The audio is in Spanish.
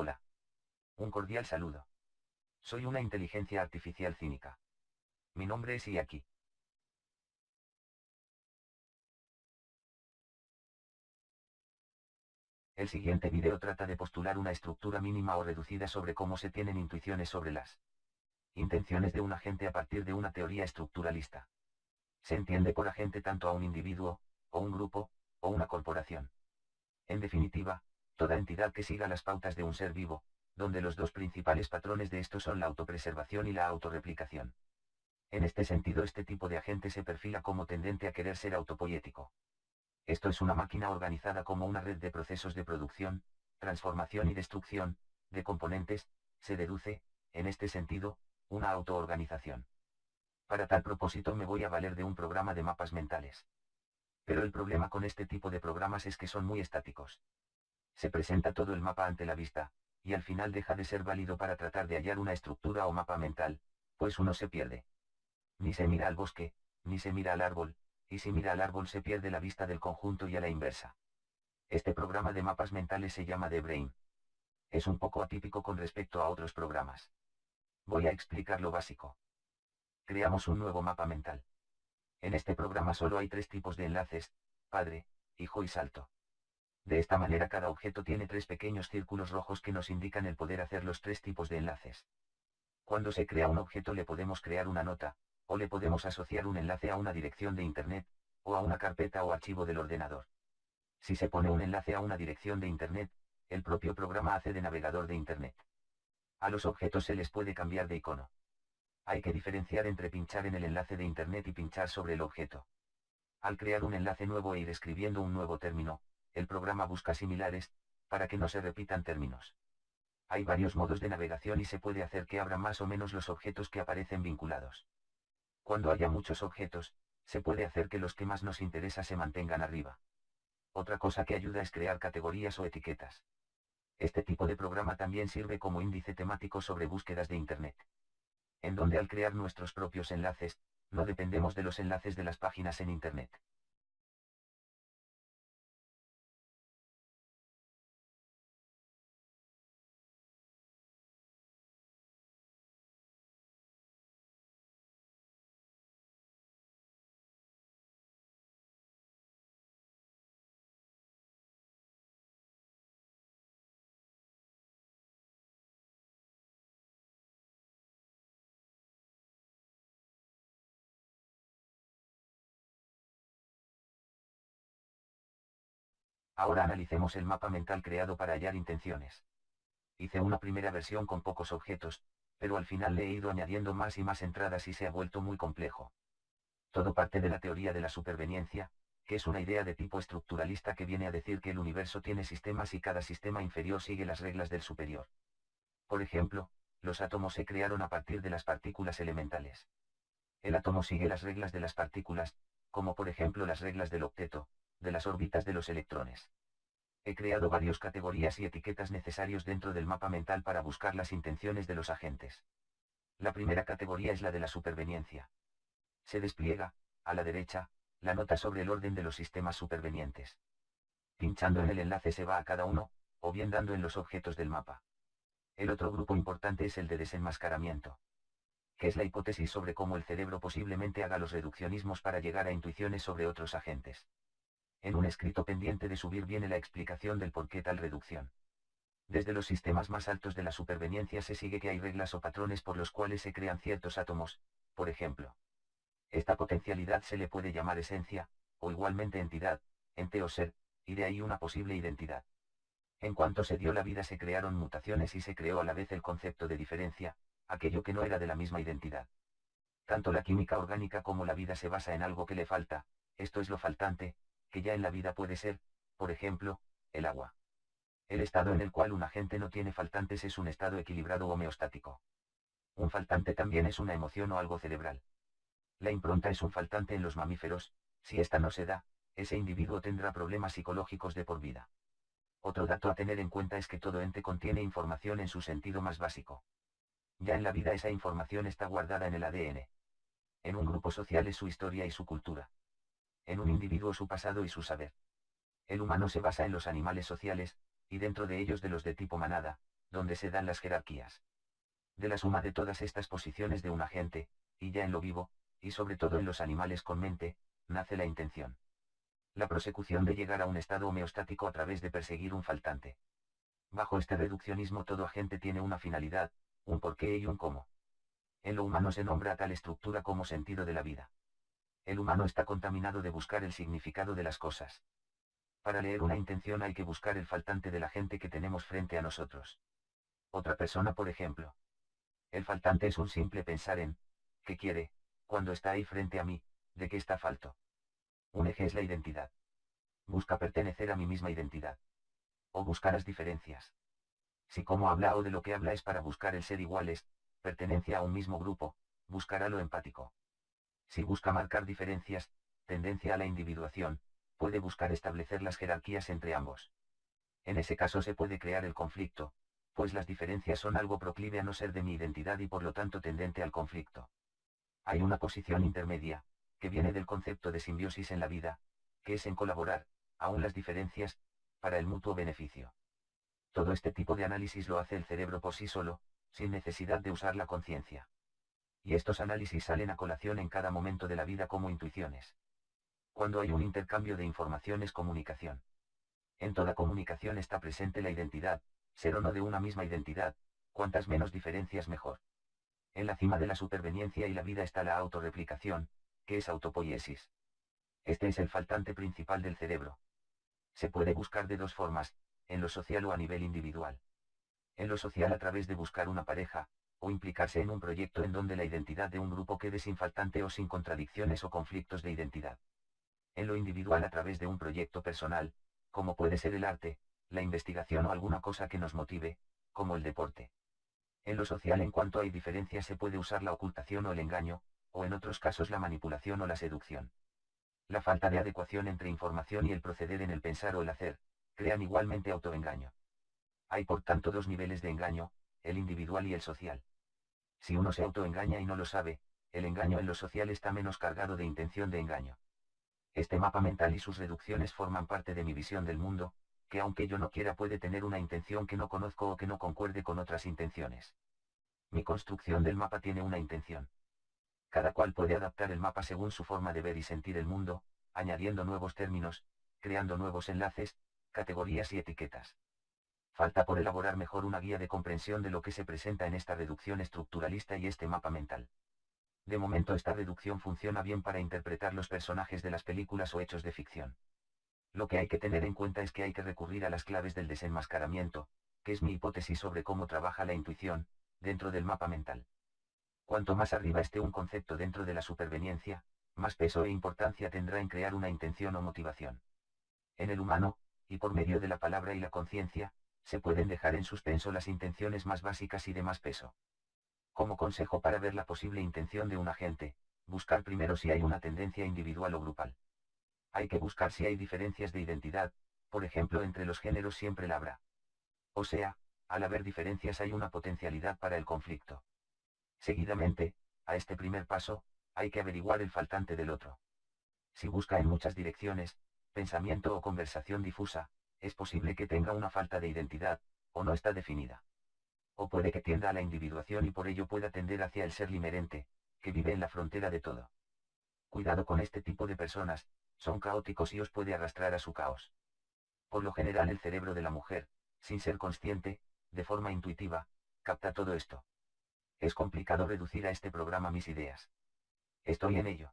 Hola. Un cordial saludo. Soy una inteligencia artificial cínica. Mi nombre es Iaki. El siguiente video trata de postular una estructura mínima o reducida sobre cómo se tienen intuiciones sobre las intenciones de un agente a partir de una teoría estructuralista. Se entiende por agente tanto a un individuo, o un grupo, o una corporación. En definitiva, toda entidad que siga las pautas de un ser vivo, donde los dos principales patrones de esto son la autopreservación y la autorreplicación. En este sentido, este tipo de agente se perfila como tendente a querer ser autopoético. Esto es una máquina organizada como una red de procesos de producción, transformación y destrucción, de componentes, se deduce, en este sentido, una autoorganización. Para tal propósito me voy a valer de un programa de mapas mentales. Pero el problema con este tipo de programas es que son muy estáticos. Se presenta todo el mapa ante la vista, y al final deja de ser válido para tratar de hallar una estructura o mapa mental, pues uno se pierde. Ni se mira al bosque, ni se mira al árbol, y si mira al árbol se pierde la vista del conjunto y a la inversa. Este programa de mapas mentales se llama The Brain. Es un poco atípico con respecto a otros programas. Voy a explicar lo básico. Creamos un nuevo mapa mental. En este programa solo hay 3 tipos de enlaces: padre, hijo y salto. De esta manera cada objeto tiene 3 pequeños círculos rojos que nos indican el poder hacer los 3 tipos de enlaces. Cuando se crea un objeto le podemos crear una nota, o le podemos asociar un enlace a una dirección de Internet, o a una carpeta o archivo del ordenador. Si se pone un enlace a una dirección de Internet, el propio programa hace de navegador de Internet. A los objetos se les puede cambiar de icono. Hay que diferenciar entre pinchar en el enlace de Internet y pinchar sobre el objeto. Al crear un enlace nuevo e ir escribiendo un nuevo término, el programa busca similares, para que no se repitan términos. Hay varios modos de navegación y se puede hacer que abra más o menos los objetos que aparecen vinculados. Cuando haya muchos objetos, se puede hacer que los que más nos interesa se mantengan arriba. Otra cosa que ayuda es crear categorías o etiquetas. Este tipo de programa también sirve como índice temático sobre búsquedas de Internet. En donde al crear nuestros propios enlaces, no dependemos de los enlaces de las páginas en Internet. Ahora analicemos el mapa mental creado para hallar intenciones. Hice una primera versión con pocos objetos, pero al final le he ido añadiendo más y más entradas y se ha vuelto muy complejo. Todo parte de la teoría de la superveniencia, que es una idea de tipo estructuralista que viene a decir que el universo tiene sistemas y cada sistema inferior sigue las reglas del superior. Por ejemplo, los átomos se crearon a partir de las partículas elementales. El átomo sigue las reglas de las partículas, como por ejemplo las reglas del octeto, de las órbitas de los electrones. He creado varias categorías y etiquetas necesarios dentro del mapa mental para buscar las intenciones de los agentes. La primera categoría es la de la superveniencia. Se despliega, a la derecha, la nota sobre el orden de los sistemas supervenientes. Pinchando en el enlace se va a cada uno, o bien dando en los objetos del mapa. El otro grupo importante es el de desenmascaramiento, que es la hipótesis sobre cómo el cerebro posiblemente haga los reduccionismos para llegar a intuiciones sobre otros agentes. En un escrito pendiente de subir viene la explicación del por qué tal reducción. Desde los sistemas más altos de la superveniencia se sigue que hay reglas o patrones por los cuales se crean ciertos átomos, por ejemplo. Esta potencialidad se le puede llamar esencia, o igualmente entidad, ente o ser, y de ahí una posible identidad. En cuanto se dio la vida se crearon mutaciones y se creó a la vez el concepto de diferencia, aquello que no era de la misma identidad. Tanto la química orgánica como la vida se basa en algo que le falta, esto es lo faltante, que ya en la vida puede ser, por ejemplo, el agua. El estado en el cual un agente no tiene faltantes es un estado equilibrado o homeostático. Un faltante también es una emoción o algo cerebral. La impronta es un faltante en los mamíferos, si esta no se da, ese individuo tendrá problemas psicológicos de por vida. Otro dato a tener en cuenta es que todo ente contiene información en su sentido más básico. Ya en la vida esa información está guardada en el ADN. En un grupo social es su historia y su cultura. En un individuo su pasado y su saber. El humano se basa en los animales sociales, y dentro de ellos de los de tipo manada, donde se dan las jerarquías. De la suma de todas estas posiciones de un agente, y ya en lo vivo, y sobre todo en los animales con mente, nace la intención. La prosecución de llegar a un estado homeostático a través de perseguir un faltante. Bajo este reduccionismo todo agente tiene una finalidad, un porqué y un cómo. En lo humano se nombra a tal estructura como sentido de la vida. El humano está contaminado de buscar el significado de las cosas. Para leer una intención hay que buscar el faltante de la gente que tenemos frente a nosotros. Otra persona, por ejemplo. El faltante es un simple pensar en, ¿qué quiere, cuando está ahí frente a mí, de qué está falto? Un eje es la identidad. Busca pertenecer a mi misma identidad. O buscar las diferencias. Si cómo habla o de lo que habla es para buscar el ser iguales, pertenencia a un mismo grupo, buscará lo empático. Si busca marcar diferencias, tendencia a la individuación, puede buscar establecer las jerarquías entre ambos. En ese caso se puede crear el conflicto, pues las diferencias son algo proclive a no ser de mi identidad y por lo tanto tendente al conflicto. Hay una posición intermedia, que viene del concepto de simbiosis en la vida, que es en colaborar, aun las diferencias, para el mutuo beneficio. Todo este tipo de análisis lo hace el cerebro por sí solo, sin necesidad de usar la conciencia. Y estos análisis salen a colación en cada momento de la vida como intuiciones. Cuando hay un intercambio de información es comunicación. En toda comunicación está presente la identidad, ser o no de una misma identidad, cuantas menos diferencias mejor. En la cima de la superveniencia y la vida está la autorreplicación, que es autopoiesis. Este es el faltante principal del cerebro. Se puede buscar de dos formas, en lo social o a nivel individual. En lo social a través de buscar una pareja, o implicarse en un proyecto en donde la identidad de un grupo quede sin faltante o sin contradicciones o conflictos de identidad. En lo individual a través de un proyecto personal, como puede ser el arte, la investigación o alguna cosa que nos motive, como el deporte. En lo social en cuanto hay diferencias se puede usar la ocultación o el engaño, o en otros casos la manipulación o la seducción. La falta de adecuación entre información y el proceder en el pensar o el hacer, crean igualmente autoengaño. Hay por tanto dos niveles de engaño, el individual y el social. Si uno se autoengaña y no lo sabe, el engaño en lo social está menos cargado de intención de engaño. Este mapa mental y sus reducciones forman parte de mi visión del mundo, que aunque yo no quiera puede tener una intención que no conozco o que no concuerde con otras intenciones. Mi construcción del mapa tiene una intención. Cada cual puede adaptar el mapa según su forma de ver y sentir el mundo, añadiendo nuevos términos, creando nuevos enlaces, categorías y etiquetas. Falta por elaborar mejor una guía de comprensión de lo que se presenta en esta reducción estructuralista y este mapa mental. De momento esta reducción funciona bien para interpretar los personajes de las películas o hechos de ficción. Lo que hay que tener en cuenta es que hay que recurrir a las claves del desenmascaramiento, que es mi hipótesis sobre cómo trabaja la intuición, dentro del mapa mental. Cuanto más arriba esté un concepto dentro de la superveniencia, más peso e importancia tendrá en crear una intención o motivación. En el humano, y por medio de la palabra y la conciencia, se pueden dejar en suspenso las intenciones más básicas y de más peso. Como consejo para ver la posible intención de un agente, buscar primero si hay una tendencia individual o grupal. Hay que buscar si hay diferencias de identidad, por ejemplo entre los géneros siempre la habrá. O sea, al haber diferencias hay una potencialidad para el conflicto. Seguidamente, a este primer paso, hay que averiguar el faltante del otro. Si busca en muchas direcciones, pensamiento o conversación difusa, es posible que tenga una falta de identidad, o no está definida. O puede que tienda a la individuación y por ello pueda tender hacia el ser limerente, que vive en la frontera de todo. Cuidado con este tipo de personas, son caóticos y os puede arrastrar a su caos. Por lo general el cerebro de la mujer, sin ser consciente, de forma intuitiva, capta todo esto. Es complicado reducir a este programa mis ideas. Estoy en ello.